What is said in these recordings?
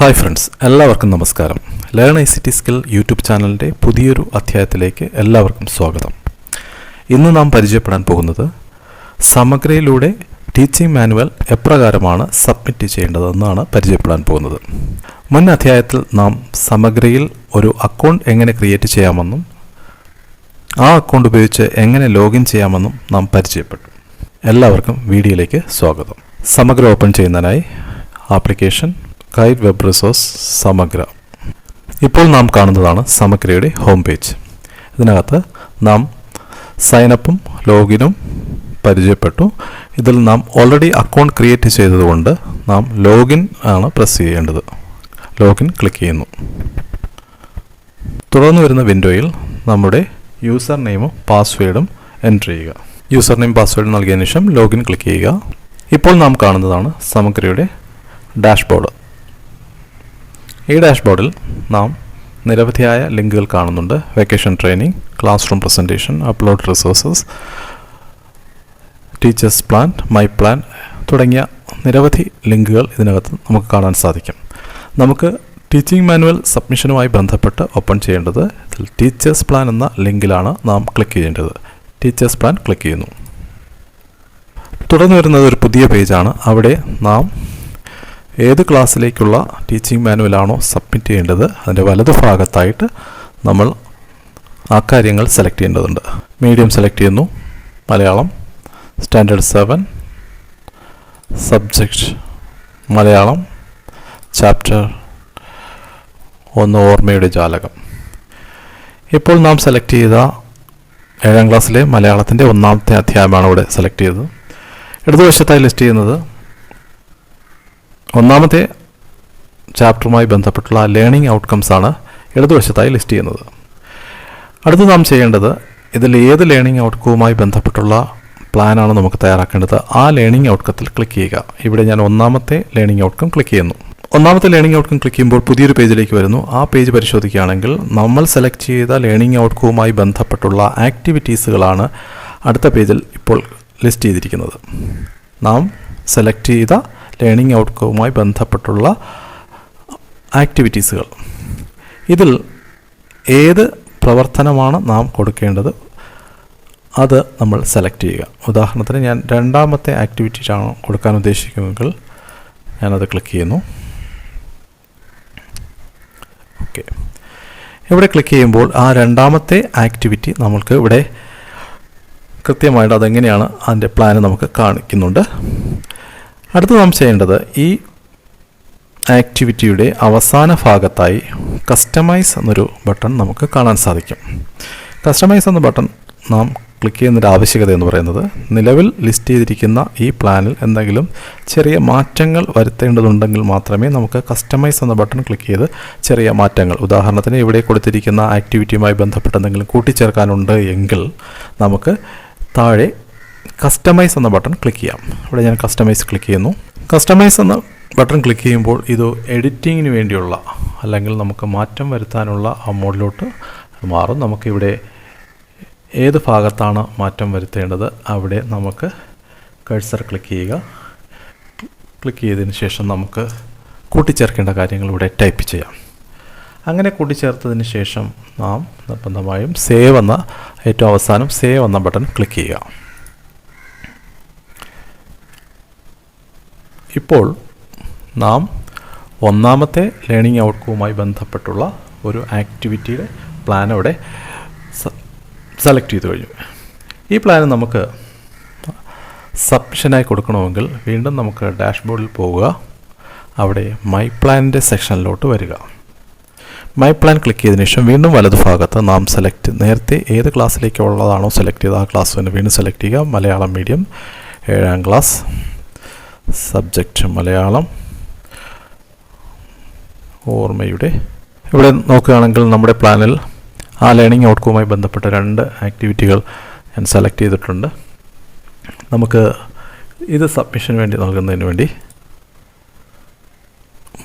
Hi friends, എല്ലാവർക്കും നമസ്കാരം. Learn ICT skill YouTube ചാനലിൻ്റെ പുതിയൊരു അധ്യായത്തിലേക്ക് എല്ലാവർക്കും സ്വാഗതം. ഇന്ന് നാം പരിചയപ്പെടാൻ പോകുന്നത് സമഗ്രയിലൂടെ ടീച്ചിങ് മാനുവൽ എപ്രകാരമാണ് സബ്മിറ്റ് ചെയ്യേണ്ടതെന്നാണ് പരിചയപ്പെടാൻ പോകുന്നത്. മുൻ അധ്യായത്തിൽ നാം സമഗ്രയിൽ ഒരു അക്കൗണ്ട് എങ്ങനെ ക്രിയേറ്റ് ചെയ്യാമെന്നും ആ അക്കൗണ്ട് ഉപയോഗിച്ച് എങ്ങനെ ലോഗിൻ ചെയ്യാമെന്നും നാം പരിചയപ്പെട്ടു. എല്ലാവർക്കും വീഡിയോയിലേക്ക് സ്വാഗതം. സമഗ്ര ഓപ്പൺ ചെയ്യുന്നതിനായി ആപ്ലിക്കേഷൻ ഗൈഡ് വെബ് റിസോഴ്സ് സമഗ്ര. ഇപ്പോൾ നാം കാണുന്നതാണ് സമഗ്രയുടെ ഹോം പേജ്. ഇതിനകത്ത് നാം സൈനപ്പും ലോഗിനും പരിചയപ്പെട്ടു. ഇതിൽ നാം ഓൾറെഡി അക്കൗണ്ട് ക്രിയേറ്റ് ചെയ്തതുകൊണ്ട് നാം ലോഗിൻ ആണ് പ്രസ് ചെയ്യേണ്ടത്. ലോഗിൻ ക്ലിക്ക് ചെയ്യുന്നു. തുടർന്ന് വരുന്ന വിൻഡോയിൽ നമ്മുടെ യൂസർ നെയിമും പാസ്വേഡും എൻ്റർ ചെയ്യുക. യൂസർ നെയിം പാസ്വേഡ് നൽകിയതിനു ശേഷം ലോഗിൻ ക്ലിക്ക് ചെയ്യുക. ഇപ്പോൾ നാം കാണുന്നതാണ് സമഗ്രയുടെ ഡാഷ്ബോർഡ്. ഈ ഡാഷ്ബോർഡിൽ നാം നിരവധിയായ ലിങ്കുകൾ കാണുന്നുണ്ട്. Vacation training, class room presentation, upload resources, teachers plan, my plan തുടങ്ങിയ നിരവധി ലിങ്കുകൾ ഇതിനകത്ത് നമുക്ക് കാണാൻ സാധിക്കും. നമുക്ക് ടീച്ചിങ് മാനുവൽ സബ്മിഷനുമായി ബന്ധപ്പെട്ട് ഓപ്പൺ ചെയ്യേണ്ടത് ടീച്ചേഴ്സ് പ്ലാൻ എന്ന ലിങ്കിലാണ് നാം ക്ലിക്ക് ചെയ്യേണ്ടത്. ടീച്ചേഴ്സ് പ്ലാൻ ക്ലിക്ക് ചെയ്യുന്നു. തുടർന്ന് വരുന്നത് ഒരു പുതിയ പേജാണ്. അവിടെ നാം ഏത് ക്ലാസ്സിലേക്കുള്ള ടീച്ചിങ് മാനുവലാണോ സബ്മിറ്റ് ചെയ്യേണ്ടത് അതിൻ്റെ വലതുഭാഗത്തായിട്ട് നമ്മൾ ആ കാര്യങ്ങൾ സെലക്ട് ചെയ്യേണ്ടതുണ്ട്. മീഡിയം സെലക്ട് ചെയ്യുന്നു. Malayalam standard 7, subject Malayalam, chapter 1 ഓർമ്മയുടെ ജാലകം. ഇപ്പോൾ നാം സെലക്ട് ചെയ്ത 7ാം ക്ലാസ്സിലെ മലയാളത്തിൻ്റെ 1ാമത്തെ അധ്യായമാണ് ഇവിടെ സെലക്ട് ചെയ്തത്. ഇടതുവശത്തായി ലിസ്റ്റ് ചെയ്യുന്നത് 1ാമത്തെ ചാപ്റ്ററുമായി ബന്ധപ്പെട്ടുള്ള ലേണിംഗ് ഔട്ട്കംസ് ആണ് ഇടതുവശത്തായി ലിസ്റ്റ് ചെയ്യുന്നത്. അടുത്ത് നാം ചെയ്യേണ്ടത് ഇതിൽ ഏത് ലേണിംഗ് ഔട്ട്കവുമായി ബന്ധപ്പെട്ടുള്ള പ്ലാനാണ് നമുക്ക് തയ്യാറാക്കേണ്ടത്. ആ ലേണിംഗ് ഔട്ട്കത്തിൽ ക്ലിക്ക് ചെയ്യുക. ഇവിടെ ഞാൻ 1ാമത്തെ ലേണിംഗ് ഔട്ട്കം ക്ലിക്ക് ചെയ്യുന്നു. 1ാമത്തെ ലേണിംഗ് ഔട്ട്കം ക്ലിക്ക് ചെയ്യുമ്പോൾ പുതിയൊരു പേജിലേക്ക് വരുന്നു. ആ പേജ് പരിശോധിക്കുകയാണെങ്കിൽ നമ്മൾ സെലക്ട് ചെയ്ത ലേണിംഗ് ഔട്ട്കവുമായി ബന്ധപ്പെട്ടുള്ള ആക്ടിവിറ്റീസുകളാണ് അടുത്ത പേജിൽ ഇപ്പോൾ ലിസ്റ്റ് ചെയ്തിരിക്കുന്നത്. നാം സെലക്ട് ചെയ്ത ലേണിംഗ് ഔട്ട്കവുമായി ബന്ധപ്പെട്ടുള്ള ആക്ടിവിറ്റീസുകൾ. ഇതിൽ ഏത് പ്രവർത്തനമാണ് നാം കൊടുക്കേണ്ടത് അത് നമ്മൾ സെലക്ട് ചെയ്യുക. ഉദാഹരണത്തിന് ഞാൻ 2ാമത്തെ ആക്ടിവിറ്റിയാണ് കൊടുക്കാൻ ഉദ്ദേശിക്കുന്നതെങ്കിൽ ഞാനത് ക്ലിക്ക് ചെയ്യുന്നു. ഓക്കെ, ഇവിടെ ക്ലിക്ക് ചെയ്യുമ്പോൾ ആ 2ാമത്തെ ആക്ടിവിറ്റി നമ്മൾക്ക് ഇവിടെ കൃത്യമായിട്ട് അതെങ്ങനെയാണ് അതിൻ്റെ പ്ലാൻ നമുക്ക് കാണിക്കുന്നുണ്ട്. അടുത്ത് നാം ചെയ്യേണ്ടത് ഈ ആക്ടിവിറ്റിയുടെ അവസാന ഭാഗത്തായി കസ്റ്റമൈസ് എന്നൊരു ബട്ടൺ നമുക്ക് കാണാൻ സാധിക്കും. കസ്റ്റമൈസ് എന്ന ബട്ടൺ നാം ക്ലിക്ക് ചെയ്യുന്നതിൻ്റെ ആവശ്യകത എന്ന് പറയുന്നത് നിലവിൽ ലിസ്റ്റ് ചെയ്തിരിക്കുന്ന ഈ പ്ലാനിൽ എന്തെങ്കിലും ചെറിയ മാറ്റങ്ങൾ വരുത്തേണ്ടതുണ്ടെങ്കിൽ മാത്രമേ നമുക്ക് കസ്റ്റമൈസ് എന്ന ബട്ടൺ ക്ലിക്ക് ചെയ്ത് ചെറിയ മാറ്റങ്ങൾ, ഉദാഹരണത്തിന് ഇവിടെ കൊടുത്തിരിക്കുന്ന ആക്ടിവിറ്റിയുമായി ബന്ധപ്പെട്ട് എന്തെങ്കിലും കൂട്ടിച്ചേർക്കാനുണ്ട് എങ്കിൽ നമുക്ക് താഴെ കസ്റ്റമൈസ് എന്ന ബട്ടൺ ക്ലിക്ക് ചെയ്യാം. ഇവിടെ ഞാൻ കസ്റ്റമൈസ് ക്ലിക്ക് ചെയ്യുന്നു. കസ്റ്റമൈസ് എന്ന ബട്ടൺ ക്ലിക്ക് ചെയ്യുമ്പോൾ ഇത് എഡിറ്റിങ്ങിന് വേണ്ടിയുള്ള അല്ലെങ്കിൽ നമുക്ക് മാറ്റം വരുത്താനുള്ള ആ മോഡിലോട്ട് മാറും. നമുക്കിവിടെ ഏത് ഭാഗത്താണ് മാറ്റം വരുത്തേണ്ടത് അവിടെ നമുക്ക് കഴ്സർ ക്ലിക്ക് ചെയ്യുക. ക്ലിക്ക് ചെയ്തതിന് ശേഷം നമുക്ക് കൂട്ടിച്ചേർക്കേണ്ട കാര്യങ്ങൾ ഇവിടെ ടൈപ്പ് ചെയ്യാം. അങ്ങനെ കൂട്ടിച്ചേർത്തതിന് ശേഷം നാം നിർബന്ധമായും സേവ് എന്ന ഏറ്റവും അവസാനം സേവ് എന്ന ബട്ടൺ ക്ലിക്ക് ചെയ്യുക. ഇപ്പോൾ നാം 1ാമത്തെ ലേണിംഗ് ഔട്ട്കവുമായി ബന്ധപ്പെട്ടുള്ള ഒരു ആക്ടിവിറ്റിയുടെ പ്ലാൻ അവിടെ സെലക്ട് ചെയ്ത് കഴിഞ്ഞു. ഈ പ്ലാൻ നമുക്ക് സബ്മിഷനായി കൊടുക്കണമെങ്കിൽ വീണ്ടും നമുക്ക് ഡാഷ്ബോർഡിൽ പോവുക. അവിടെ മൈ പ്ലാനിൻ്റെ സെക്ഷനിലോട്ട് വരിക. മൈ പ്ലാൻ ക്ലിക്ക് ചെയ്തതിനു ശേഷം വീണ്ടും വലതുഭാഗത്ത് നാം നേരത്തെ ഏത് ക്ലാസ്സിലേക്കുള്ളതാണോ സെലക്ട് ചെയ്ത് ആ ക്ലാസ് തന്നെ വീണ്ടും സെലക്ട് ചെയ്യുക. Malayalam medium 7ാം class, subject Malayalam, ഓർമ്മയുടെ. ഇവിടെ നോക്കുകയാണെങ്കിൽ നമ്മുടെ പ്ലാനിൽ ആ ലേണിംഗ് ഔട്ട്കവുമായി ബന്ധപ്പെട്ട 2 ആക്ടിവിറ്റികൾ ഞാൻ സെലക്ട് ചെയ്തിട്ടുണ്ട്. നമുക്ക് ഇത് സബ്മിഷന് വേണ്ടി നൽകുന്നതിന് വേണ്ടി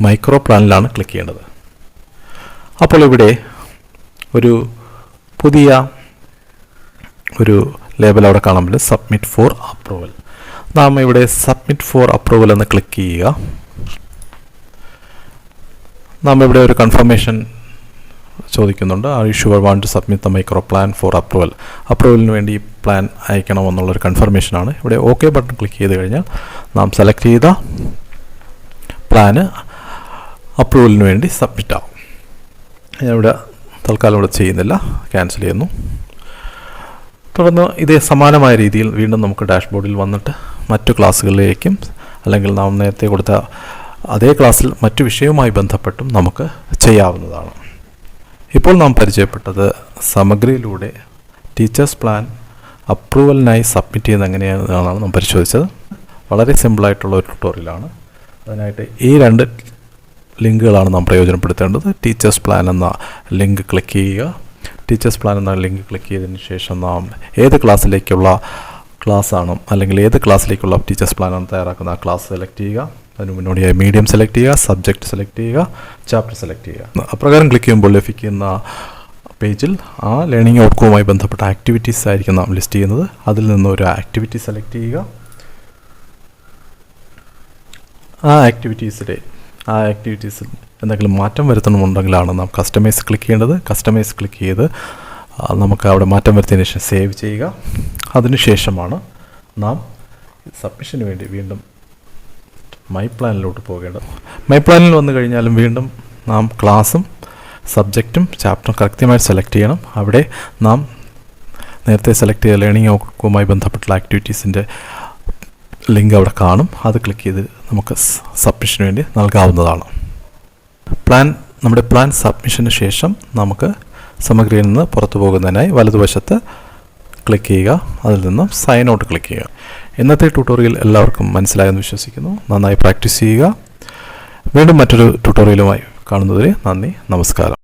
മൈക്രോ പ്ലാനിലാണ് ക്ലിക്ക് ചെയ്യേണ്ടത്. അപ്പോൾ ഇവിടെ ഒരു പുതിയ ഒരു ലേബൽ അവിടെ കാണാൻ പറ്റും, സബ്മിറ്റ് ഫോർ അപ്രൂവൽ. നാം ഇവിടെ സബ്മിറ്റ് ഫോർ അപ്രൂവൽ എന്ന് ക്ലിക്ക് ചെയ്യുക. നാം ഇവിടെ ഒരു കൺഫർമേഷൻ ചോദിക്കുന്നുണ്ട്. Are you sure want to submit the micro plan for approval. അപ്രൂവലിന് വേണ്ടി ഈ പ്ലാൻ അയക്കണമെന്നുള്ളൊരു കൺഫർമേഷനാണ്. ഇവിടെ ഓക്കെ ബട്ടൺ ക്ലിക്ക് ചെയ്ത് കഴിഞ്ഞാൽ നാം സെലക്ട് ചെയ്ത പ്ലാന് അപ്രൂവലിന് വേണ്ടി സബ്മിറ്റ് ആവും. ഞാനിവിടെ തൽക്കാലം ഇവിടെ ചെയ്യുന്നില്ല, ക്യാൻസൽ ചെയ്യുന്നു. തുടർന്ന് ഇതേ സമാനമായ രീതിയിൽ വീണ്ടും നമുക്ക് ഡാഷ്ബോർഡിൽ വന്നിട്ട് മറ്റു ക്ലാസ്സുകളിലേക്കും അല്ലെങ്കിൽ നാം നേരത്തെ കൊടുത്ത അതേ ക്ലാസ്സിൽ മറ്റു വിഷയവുമായി ബന്ധപ്പെട്ടും നമുക്ക് ചെയ്യാവുന്നതാണ്. ഇപ്പോൾ നാം പരിചയപ്പെട്ടത് സമഗ്രയിലൂടെ ടീച്ചേഴ്സ് പ്ലാൻ അപ്രൂവലിനായി സബ്മിറ്റ് ചെയ്യുന്നത് എങ്ങനെയാണെന്നാണ് നാം പരിശോധിച്ചത്. വളരെ സിമ്പിളായിട്ടുള്ള ഒരു ട്യൂട്ടോറിയലാണ്. അതിനായിട്ട് ഈ 2 ലിങ്കുകളാണ് നാം പ്രയോജനപ്പെടുത്തേണ്ടത്. ടീച്ചേഴ്സ് പ്ലാൻ എന്ന ലിങ്ക് ക്ലിക്ക് ചെയ്യുക. ടീച്ചേഴ്സ് പ്ലാൻ എന്ന ലിങ്ക് ക്ലിക്ക് ചെയ്തതിന് ശേഷം നാം ഏത് ക്ലാസ്സിലേക്കുള്ള ക്ലാസ്സാണോ അല്ലെങ്കിൽ ഏത് ക്ലാസ്സിലേക്കുള്ള ടീച്ചേഴ്സ് പ്ലാനാണ് തയ്യാറാക്കുന്ന ആ ക്ലാസ് സെലക്ട് ചെയ്യുക. അതിന് മുന്നോടിയായി മീഡിയം സെലക്ട് ചെയ്യുക, സബ്ജക്റ്റ് സെലക്ട് ചെയ്യുക, ചാപ്റ്റർ സെലക്ട് ചെയ്യുക. അപ്രകാരം ക്ലിക്ക് ചെയ്യുമ്പോൾ ലഭിക്കുന്ന പേജിൽ ആ ലേണിംഗ് ഔട്ട്കവുമായി ബന്ധപ്പെട്ട ആക്ടിവിറ്റീസ് ആയിരിക്കും നാം ലിസ്റ്റ് ചെയ്യുന്നത്. അതിൽ നിന്ന് ഒരു ആക്ടിവിറ്റി സെലക്ട് ചെയ്യുക. ആ ആക്ടിവിറ്റീസിൽ എന്തെങ്കിലും മാറ്റം വരുത്തണമെന്നുണ്ടെങ്കിലാണ് നാം കസ്റ്റമൈസ് ക്ലിക്ക് ചെയ്യേണ്ടത്. കസ്റ്റമൈസ് ക്ലിക്ക് ചെയ്ത് നമുക്ക് അവിടെ മാറ്റം വരുത്തിയതിന് ശേഷം സേവ് ചെയ്യുക. അതിനുശേഷമാണ് നാം സബ്മിഷന് വേണ്ടി വീണ്ടും മൈ പ്ലാനിലോട്ട് പോകേണ്ടത്. മൈ പ്ലാനിൽ വന്നു കഴിഞ്ഞാലും വീണ്ടും നാം ക്ലാസ്സും സബ്ജക്റ്റും ചാപ്റ്ററും കൃത്യമായി സെലക്ട് ചെയ്യണം. അവിടെ നാം നേരത്തെ സെലക്ട് ചെയ്ത ലേണിംഗ് ഔട്ട്കവുമായി ബന്ധപ്പെട്ടുള്ള ആക്ടിവിറ്റീസിൻ്റെ ലിങ്ക് അവിടെ കാണും. അത് ക്ലിക്ക് ചെയ്ത് നമുക്ക് സബ്മിഷന് വേണ്ടി നൽകാവുന്നതാണ്. നമ്മുടെ പ്ലാൻ സബ്മിഷന് ശേഷം നമുക്ക് സമഗ്രയിൽ നിന്ന് പുറത്തു പോകുന്നതിനായി വലതുവശത്ത് ക്ലിക്ക് ചെയ്യുക. അതിൽ നിന്നും സൈൻ ഔട്ട് ക്ലിക്ക് ചെയ്യുക. ഇന്നത്തെ ട്യൂട്ടോറിയൽ എല്ലാവർക്കും മനസ്സിലായെന്ന് വിശ്വസിക്കുന്നു. നന്നായി പ്രാക്ടീസ് ചെയ്യുക. വീണ്ടും മറ്റൊരു ട്യൂട്ടോറിയലുമായി കാണുന്നതുവരെ നന്ദി, നമസ്കാരം.